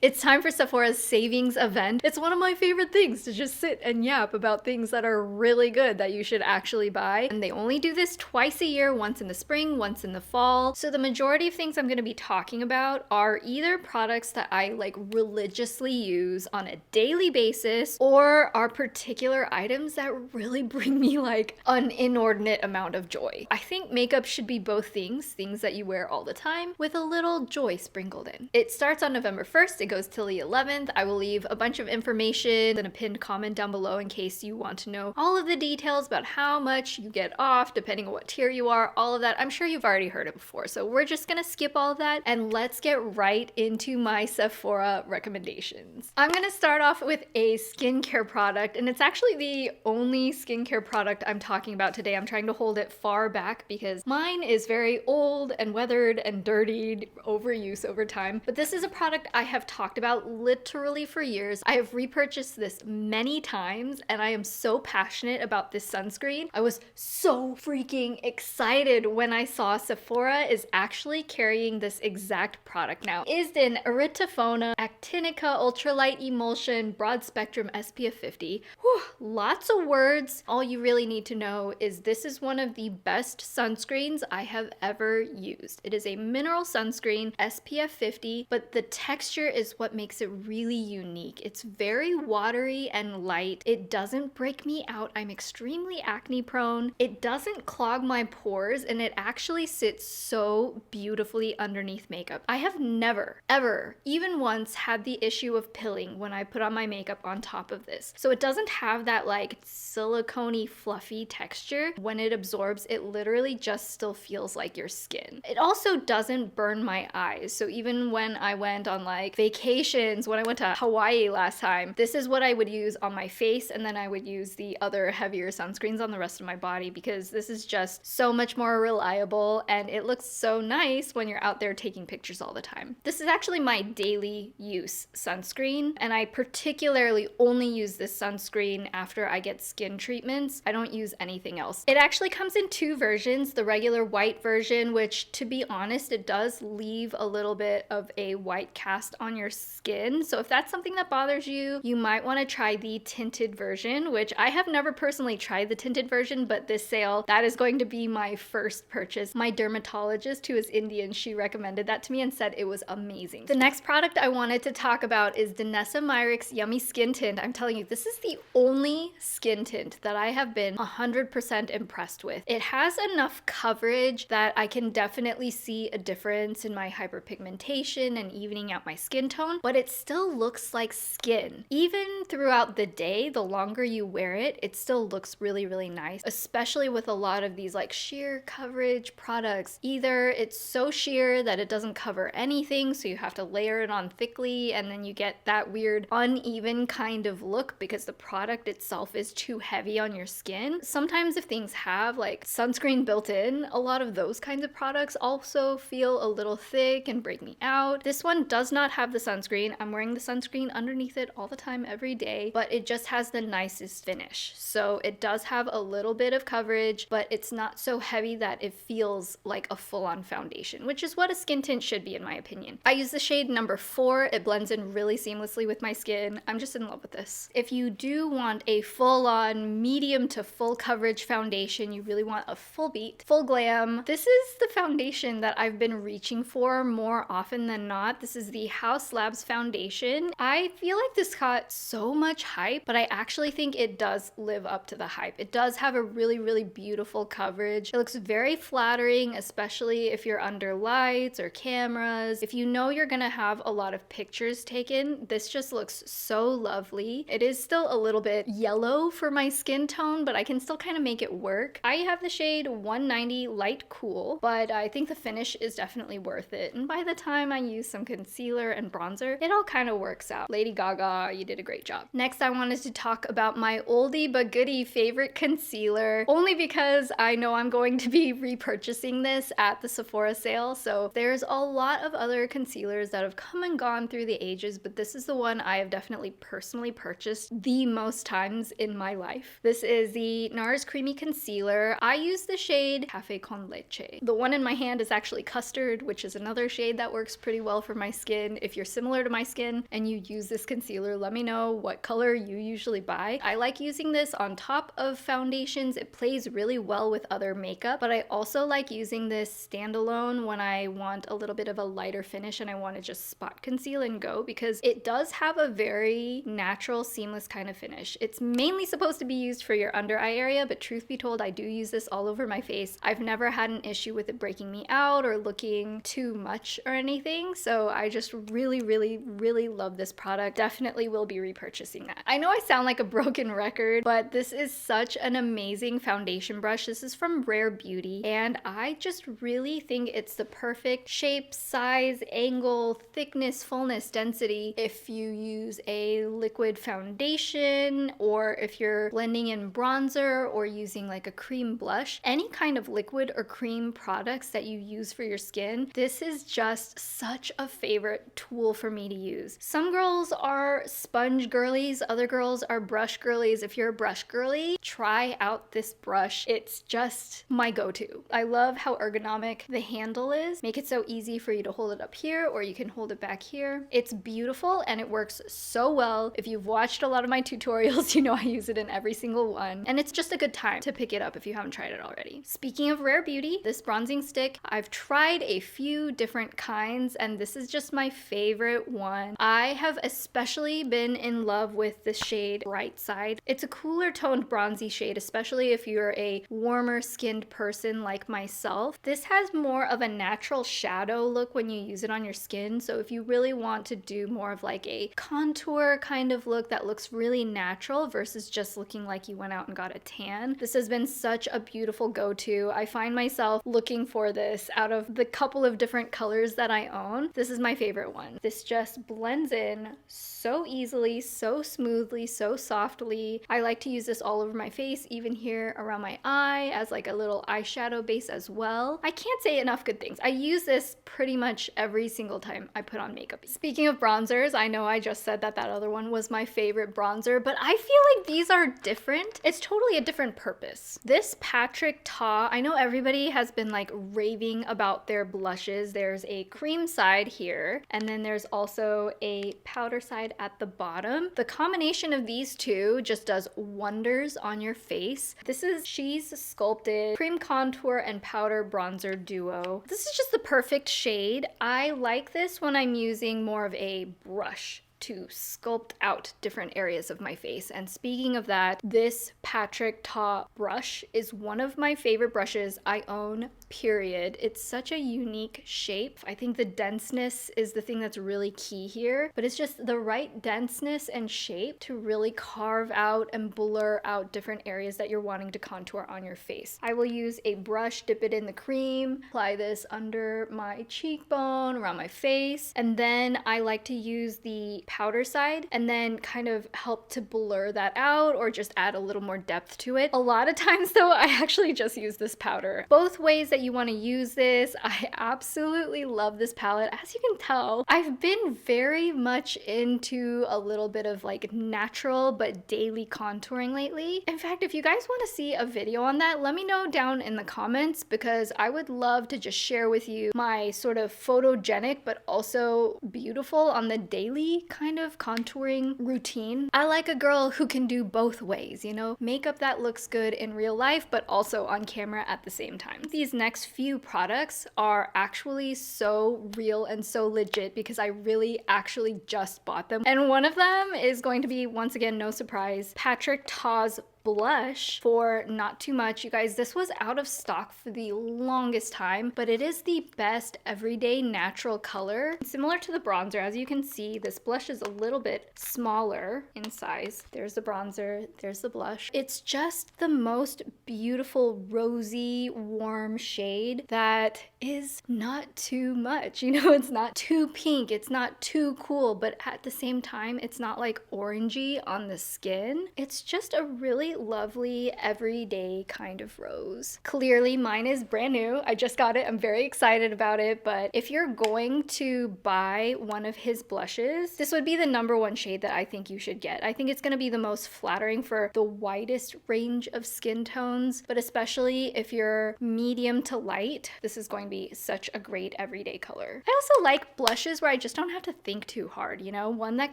It's time for Sephora's savings event. It's one of my favorite things to just sit and yap about things that are really good that you should actually buy. And they only do this twice a year, once in the spring, once in the fall. So the majority of things I'm going to be talking about are either products that I like religiously use on a daily basis, or are particular items that really bring me like an inordinate amount of joy. I think makeup should be both things that you wear all the time with a little joy sprinkled in. It starts on November 1st, it goes till the 11th. I will leave a bunch of information and a pinned comment down below in case you want to know all of the details about how much you get off depending on what tier you are, all of that. I'm sure you've already heard it before, so we're just gonna skip all of that and let's get right into my Sephora recommendations. I'm gonna start off with a skincare product, and it's actually the only skincare product I'm talking about today. I'm trying to hold it far back because mine is very old and weathered and dirtied, overuse over time. But this is a product I have talked about literally for years. I have repurchased this many times and I am so passionate about this sunscreen. I was so freaking excited when I saw Sephora is actually carrying this exact product now. It is an Erythifona Actinica Ultralight Emulsion Broad Spectrum SPF 50. Whew, lots of words. All you really need to know is this is one of the best sunscreens I have ever used. It is a mineral sunscreen, SPF 50, but the texture is what makes it really unique. It's very watery and light. It doesn't break me out. I'm extremely acne prone. It doesn't clog my pores, and it actually sits so beautifully underneath makeup. I have never, ever, even once had the issue of pilling when I put on my makeup on top of this. So it doesn't have that like silicone-y fluffy texture. When it absorbs, it literally just still feels like your skin. It also doesn't burn my eyes. So even when I went on like vacations, when I went to Hawaii last time, this is what I would use on my face, and then I would use the other heavier sunscreens on the rest of my body because this is just so much more reliable and it looks so nice when you're out there taking pictures all the time. This is actually my daily use sunscreen, and I particularly only use this sunscreen after I get skin treatments. I don't use anything else. It actually comes in two versions, the regular white version, which to be honest, it does leave a little bit of a white cast on your skin. So if that's something that bothers you, you might want to try the tinted version, which I have never personally tried the tinted version, but this sale, that is going to be my first purchase. My dermatologist, who is Indian, she recommended that to me and said it was amazing. The next product I wanted to talk about is Danessa Myricks Yummy Skin Tint. I'm telling you, this is the only skin tint that I have been 100% impressed with. It has enough coverage that I can definitely see a difference in my hyperpigmentation and evening out my skin tone, but it still looks like skin. Even throughout the day, the longer you wear it, it still looks really, really nice, especially with a lot of these like sheer coverage products. Either it's so sheer that it doesn't cover anything, so you have to layer it on thickly, and then you get that weird uneven kind of look because the product itself is too heavy on your skin. Sometimes if things have like sunscreen built in, a lot of those kinds of products also feel a little thick and break me out. This one does not have the sunscreen. I'm wearing the sunscreen underneath it all the time, every day, but it just has the nicest finish. So it does have a little bit of coverage, but it's not so heavy that it feels like a full-on foundation, which is what a skin tint should be in my opinion. I use the shade number 4. It blends in really seamlessly with my skin. I'm just in love with this. If you do want a full-on medium to full coverage foundation, you really want a full beat, full glam, this is the foundation that I've been reaching for more often than not. This is the Haus Labs foundation. I feel like this got so much hype, but I actually think it does live up to the hype. It does have a really, really beautiful coverage. It looks very flattering, especially if you're under lights or cameras. If you know you're gonna have a lot of pictures taken, this just looks so lovely. It is still a little bit yellow for my skin tone, but I can still kind of make it work. I have the shade 190 Light Cool, but I think the finish is definitely worth it. And by the time I use some concealer and bronzer, it all kind of works out. Lady Gaga, you did a great job. Next, I wanted to talk about my oldie but goodie favorite concealer, only because I know I'm going to be repurchasing this at the Sephora sale. So there's a lot of other concealers that have come and gone through the ages, but this is the one I have definitely personally purchased the most times in my life. This is the NARS Creamy Concealer. I use the shade Café con Leche. The one in my hand is actually Custard, which is another shade that works pretty well for my skin. If you're similar to my skin and you use this concealer, let me know what color you usually buy. I like using this on top of foundations. It plays really well with other makeup, but I also like using this standalone when I want a little bit of a lighter finish and I want to just spot conceal and go, because it does have a very natural, seamless kind of finish. It's mainly supposed to be used for your under eye area, but truth be told, I do use this all over my face. I've never had an issue with it breaking me out or looking too much or anything, so I just really love this product. Definitely will be repurchasing that. I know I sound like a broken record, but this is such an amazing foundation brush. This is from Rare Beauty, and I just really think it's the perfect shape, size, angle, thickness, fullness, density if you use a liquid foundation, or if you're blending in bronzer or using like a cream blush. Any kind of liquid or cream products that you use for your skin, this is just such a favorite tool for me to use. Some girls are sponge girlies, other girls are brush girlies. If you're a brush girly, try out this brush. It's just my go-to. I love how ergonomic the handle is. Make it so easy for you to hold it up here, or you can hold it back here. It's beautiful and it works so well. If you've watched a lot of my tutorials, you know I use it in every single one, and it's just a good time to pick it up if you haven't tried it already. Speaking of Rare Beauty, this bronzing stick, I've tried a few different kinds and this is just my favorite one. I have especially been in love with the shade Bright Side. It's a cooler toned bronzy shade, especially if you're a warmer skinned person like myself. This has more of a natural shadow look when you use it on your skin, so if you really want to do more of like a contour kind of look that looks really natural versus just looking like you went out and got a tan, this has been such a beautiful go-to. I find myself looking for this out of the couple of different colors that I own. This is my favorite one. This just blends in so easily, so smoothly, so softly. I like to use this all over my face, even here around my eye as like a little eyeshadow base as well. I can't say enough good things. I use this pretty much every single time I put on makeup. Speaking of bronzers, I know I just said that other one was my favorite bronzer, but I feel like these are different. It's totally a different purpose. This Patrick Ta, I know everybody has been like raving about their blushes. There's a cream side here, and then there's also a powder side at the bottom. The combination of these two just does wonders on your face. This is She's Sculpted Cream Contour and Powder Bronzer Duo. This is just the perfect shade. I like this when I'm using more of a brush to sculpt out different areas of my face. And speaking of that, this Patrick Ta brush is one of my favorite brushes I own, period. It's such a unique shape. I think the denseness is the thing that's really key here, but it's just the right denseness and shape to really carve out and blur out different areas that you're wanting to contour on your face. I will use a brush, dip it in the cream, apply this under my cheekbone, around my face, and then I like to use the powder side and then kind of help to blur that out or just add a little more depth to it. A lot of times though, I actually just use this powder. Both ways that you want to use this, I absolutely love this palette. As you can tell, I've been very much into a little bit of like natural but daily contouring lately. In fact, if you guys want to see a video on that, let me know down in the comments, because I would love to just share with you my sort of photogenic but also beautiful on the daily kind of contouring routine. I like a girl who can do both ways, you know, makeup that looks good in real life but also on camera at the same time. These next few products are actually so real and so legit because I really actually just bought them, and one of them is going to be, once again, no surprise, Patrick Ta's blush for Not Too Much. You guys, this was out of stock for the longest time, but it is the best everyday natural color. Similar to the bronzer, as you can see, this blush is a little bit smaller in size. There's the bronzer, there's the blush. It's just the most beautiful, rosy, warm shade that is not too much. You know, it's not too pink, it's not too cool, but at the same time, it's not like orangey on the skin. It's just a really lovely, lovely, everyday kind of rose. Clearly, mine is brand new. I just got it. I'm very excited about it, but if you're going to buy one of his blushes, this would be the number one shade that I think you should get. I think it's going to be the most flattering for the widest range of skin tones, but especially if you're medium to light, this is going to be such a great everyday color. I also like blushes where I just don't have to think too hard, you know? One that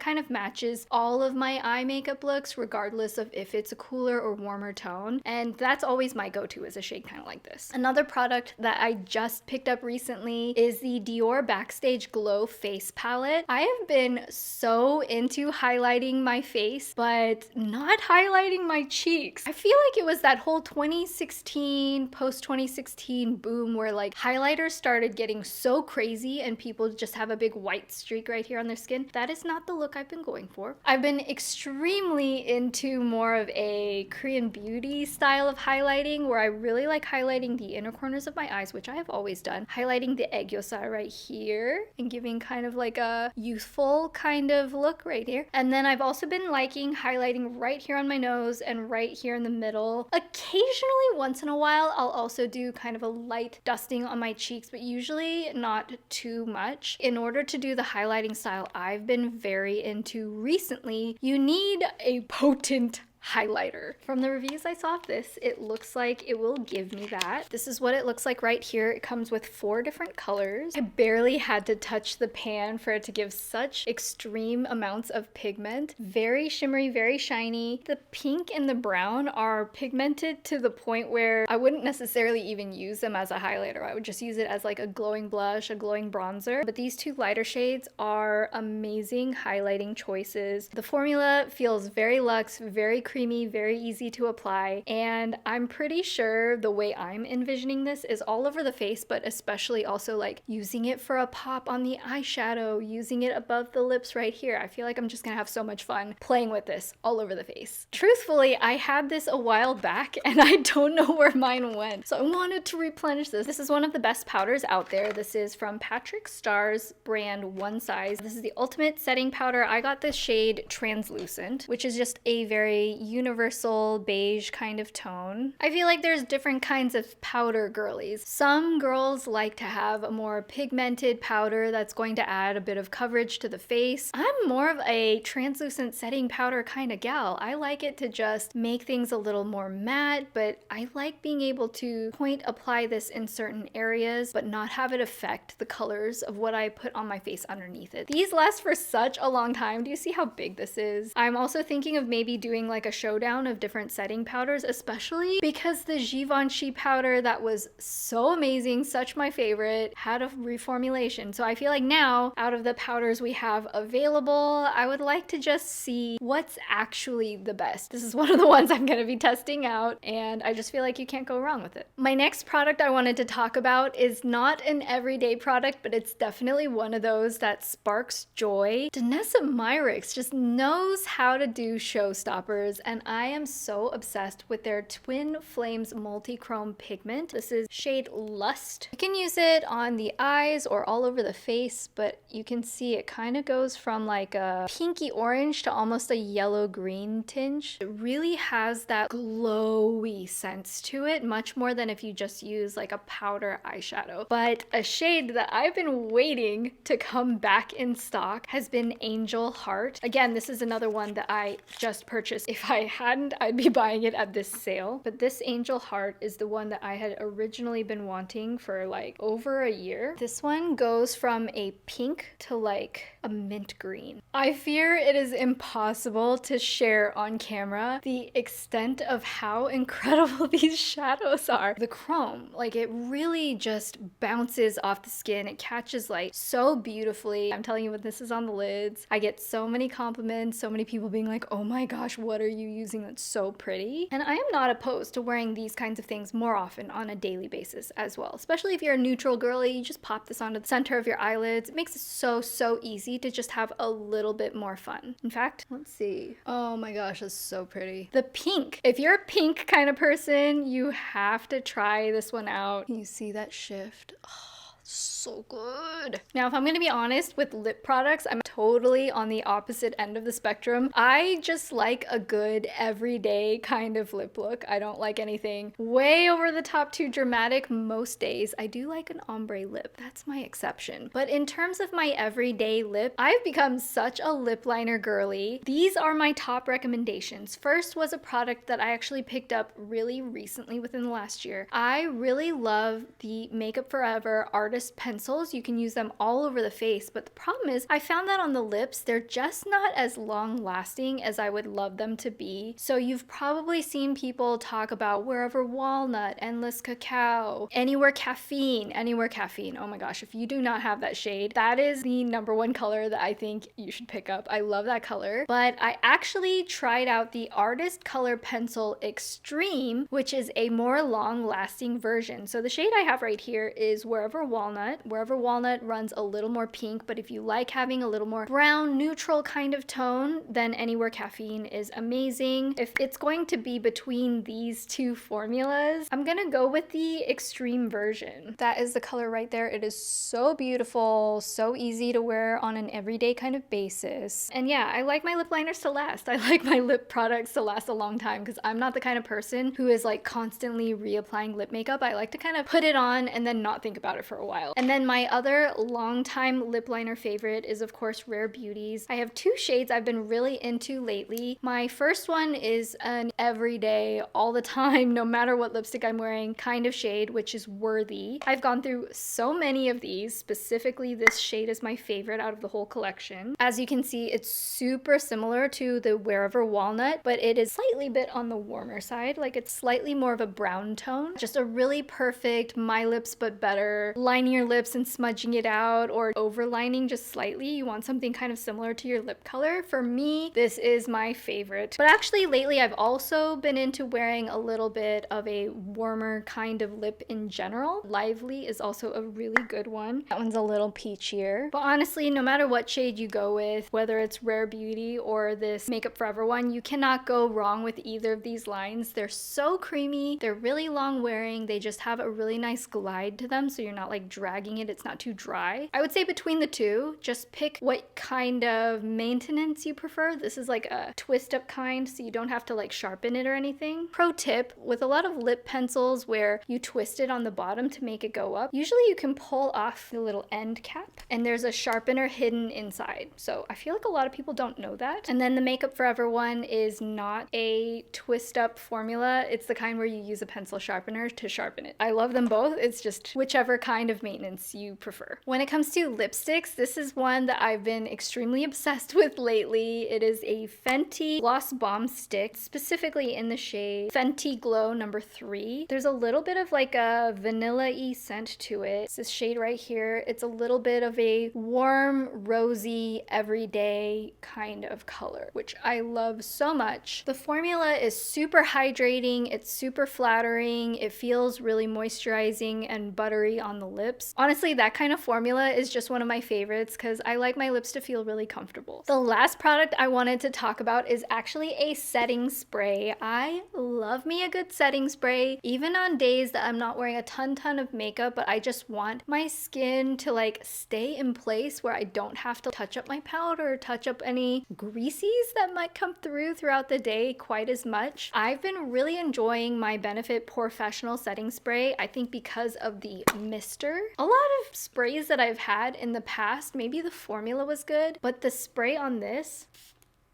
kind of matches all of my eye makeup looks regardless of if it's a cooler or warmer tone, and that's always my go-to, is a shade kind of like this. Another product that I just picked up recently is the Dior Backstage Glow Face Palette. I have been so into highlighting my face, but not highlighting my cheeks. I feel like it was that whole 2016, post 2016 boom where like highlighters started getting so crazy and people just have a big white streak right here on their skin. That is not the look I've been going for. I've been extremely into more of a Korean beauty style of highlighting where I really like highlighting the inner corners of my eyes, which I have always done, highlighting the aegyosa right here and giving kind of like a youthful kind of look right here. And then I've also been liking highlighting right here on my nose and right here in the middle. Occasionally, once in a while, I'll also do kind of a light dusting on my cheeks, but usually not too much. In order to do the highlighting style I've been very into recently, you need a potent highlighter. From the reviews I saw of this, it looks like it will give me that. This is what it looks like right here. It comes with 4 different colors. I barely had to touch the pan for it to give such extreme amounts of pigment. Very shimmery, very shiny. The pink and the brown are pigmented to the point where I wouldn't necessarily even use them as a highlighter. I would just use it as like a glowing blush, a glowing bronzer. But these 2 lighter shades are amazing highlighting choices. The formula feels very luxe, very creamy, very easy to apply, and I'm pretty sure the way I'm envisioning this is all over the face, but especially also like using it for a pop on the eyeshadow, using it above the lips right here. I feel like I'm just gonna have so much fun playing with this all over the face. Truthfully, I had this a while back and I don't know where mine went, so I wanted to replenish this. This is one of the best powders out there. This is from Patrick Starr's brand One Size. This is the ultimate setting powder. I got this shade Translucent, which is just a very universal beige kind of tone. I feel like there's different kinds of powder girlies. Some girls like to have a more pigmented powder that's going to add a bit of coverage to the face. I'm more of a translucent setting powder kind of gal. I like it to just make things a little more matte, but I like being able to point apply this in certain areas but not have it affect the colors of what I put on my face underneath it. These last for such a long time. Do you see how big this is? I'm also thinking of maybe doing like a showdown of different setting powders, especially because the Givenchy powder that was so amazing, such my favorite, had a reformulation. So I feel like now, out of the powders we have available, I would like to just see what's actually the best. This is one of the ones I'm going to be testing out, and I just feel like you can't go wrong with it. My next product I wanted to talk about is not an everyday product, but it's definitely one of those that sparks joy. Danessa Myricks just knows how to do showstoppers, and I am so obsessed with their Twin Flames Multi-Chrome Pigment. This is shade Lust. You can use it on the eyes or all over the face, but you can see it kind of goes from like a pinky orange to almost a yellow-green tinge. It really has that glowy sense to it, much more than if you just use like a powder eyeshadow. But a shade that I've been waiting to come back in stock has been Angel Heart. Again, this is another one that I just purchased. If I hadn't, I'd be buying it at this sale. But this Angel Heart is the one that I had originally been wanting for like over a year. This one goes from a pink to like a mint green. I fear it is impossible to share on camera the extent of how incredible these shadows are. The chrome, like it really just bounces off the skin. It catches light so beautifully. I'm telling you, when this is on the lids, I get so many compliments, so many people being like, oh my gosh, what are you using that's so pretty? And I am not opposed to wearing these kinds of things more often on a daily basis as well. Especially if you're a neutral girly, you just pop this onto the center of your eyelids. It makes it so easy to just have a little bit more fun. In fact, let's see. Oh my gosh, that's so pretty. The pink. If you're a pink kind of person, you have to try this one out. Can you see that shift? Oh, So good. Now, if I'm gonna be honest with lip products, I'm totally on the opposite end of the spectrum. I just like a good everyday kind of lip look. I don't like anything way over the top too dramatic most days. I do like an ombre lip. That's my exception. But in terms of my everyday lip, I've become such a lip liner girly. These are my top recommendations. First was a product that I actually picked up really recently within the last year. I really love the Makeup Forever Artist pencils. You can use them all over the face, but the problem is I found that on the lips, they're just not as long lasting as I would love them to be. So you've probably seen people talk about Wherever Walnut, Endless Cacao, Anywhere Caffeine. Oh my gosh, if you do not have that shade, that is the #1 color that I think you should pick up. I love that color. But I actually tried out the Artist Color Pencil Extreme, which is a more long lasting version. So the shade I have right here is Wherever Walnut. Wherever Walnut runs a little more pink, but if you like having a little more brown neutral kind of tone, then Anywhere Caffeine is amazing. If it's going to be between these two formulas, I'm gonna go with the extreme version. That is the color right there. It is so beautiful, so easy to wear on an everyday kind of basis. And yeah, I like my lip liners to last. I like my lip products to last a long time because I'm not the kind of person who is like constantly reapplying lip makeup. I like to kind of put it on and then not think about it for a while. And then my other longtime lip liner favorite is of course Rare Beauties. I have 2 shades I've been really into lately. My first one is an everyday, all the time, no matter what lipstick I'm wearing kind of shade, which is Worthy. I've gone through so many of these. Specifically, this shade is my favorite out of the whole collection. As you can see, it's super similar to the Wherever Walnut, but it is slightly bit on the warmer side. Like it's slightly more of a brown tone. Just a really perfect my lips but better lining your lips and smudging it out, or overlining just slightly. You want something kind of similar to your lip color. For me, this is my favorite. But actually lately I've also been into wearing a little bit of a warmer kind of lip in general. Lively is also a really good one. That one's a little peachier. But honestly, no matter what shade you go with, whether it's Rare Beauty or this Makeup Forever one, you cannot go wrong with either of these lines. They're so creamy, they're really long wearing, they just have a really nice glide to them, so you're not like dragging it, it's not too dry. I would say between the two, just pick what kind of maintenance you prefer. This is like a twist up kind, so you don't have to like sharpen it or anything. Pro tip, with a lot of lip pencils where you twist it on the bottom to make it go up, usually you can pull off the little end cap and there's a sharpener hidden inside. So I feel like a lot of people don't know that. And then the Makeup Forever one is not a twist up formula. It's the kind where you use a pencil sharpener to sharpen it. I love them both. It's just whichever kind of maintenance you prefer. When it comes to lipsticks, this is one that I've been extremely obsessed with lately. It is a Fenty Gloss Bomb Stick, specifically in the shade Fenty Glow number 3. There's a little bit of like a vanilla-y scent to it. It's this shade right here. It's a little bit of a warm, rosy, everyday kind of color, which I love so much. The formula is super hydrating. It's super flattering. It feels really moisturizing and buttery on the lips. Honestly, that kind of formula is just one of my favorites because I like my lips to feel really comfortable. The last product I wanted to talk about is actually a setting spray. I love me a good setting spray, even on days that I'm not wearing a ton of makeup, but I just want my skin to like stay in place where I don't have to touch up my powder, touch up any greases that might come through throughout the day quite as much. I've been really enjoying my Benefit Professional setting spray. I think because of the mister. A lot of sprays that I've had in the past, maybe the formula was good, but the spray on this,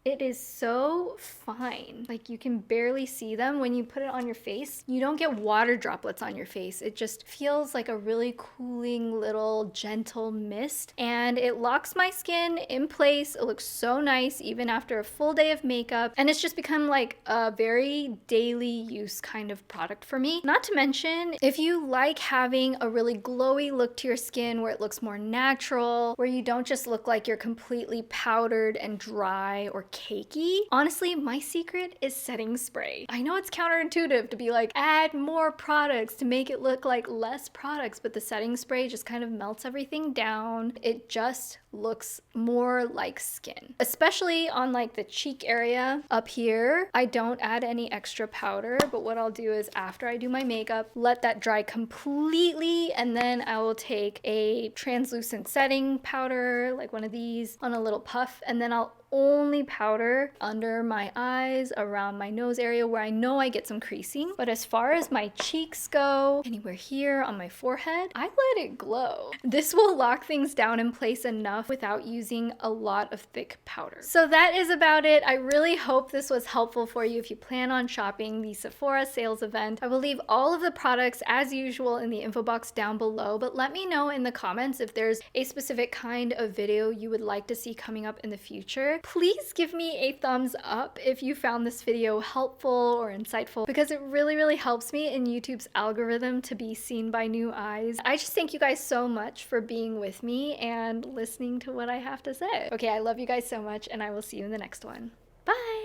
it is so fine. Like you can barely see them when you put it on your face. You don't get water droplets on your face. It just feels like a really cooling little gentle mist, and it locks my skin in place. It looks so nice even after a full day of makeup, and it's just become like a very daily use kind of product for me. Not to mention, if you like having a really glowy look to your skin where it looks more natural, where you don't just look like you're completely powdered and dry or cakey. Honestly, my secret is setting spray. I know it's counterintuitive to be like, add more products to make it look like less products, but the setting spray just kind of melts everything down. It just looks more like skin, especially on like the cheek area up here. I don't add any extra powder, but what I'll do is after I do my makeup, let that dry completely, and then I will take a translucent setting powder, like one of these, on a little puff, and then I'll only powder under my eyes, around my nose area where I know I get some creasing. But as far as my cheeks go, anywhere here on my forehead, I let it glow. This will lock things down in place enough without using a lot of thick powder. So that is about it. I really hope this was helpful for you if you plan on shopping the Sephora sales event. I will leave all of the products as usual in the info box down below, but let me know in the comments if there's a specific kind of video you would like to see coming up in the future. Please give me a thumbs up if you found this video helpful or insightful, because it really helps me in YouTube's algorithm to be seen by new eyes. I just thank you guys so much for being with me and listening to what I have to say. Okay, I love you guys so much, and I will see you in the next one. Bye!